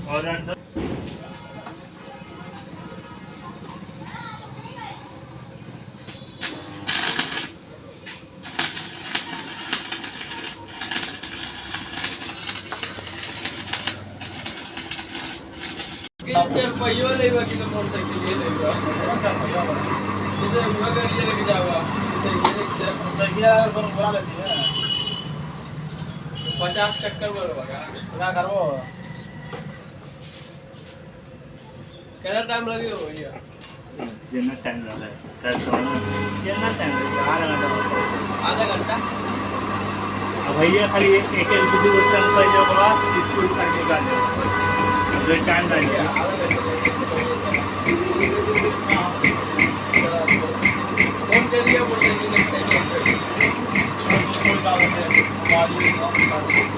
और अंदर पहियों नहीं हुआ कि तो मोटरसाइकिल ये नहीं हुआ जैसे हुआ कर ये लेके जाओगा मोटरसाइकिल अगर कौन बुला लेती है 50 चक्कर बोलवागा क्या करो कितना टाइम लगेगा भैया जितना टाइम लगा है कितना टाइम आधा घंटा अब भैया खाली एक एक दो टाइम पर जो होगा स्कूल करके का दे टाइम लगेगा फोन के लिए मोटरसाइकिल कोई बात नहीं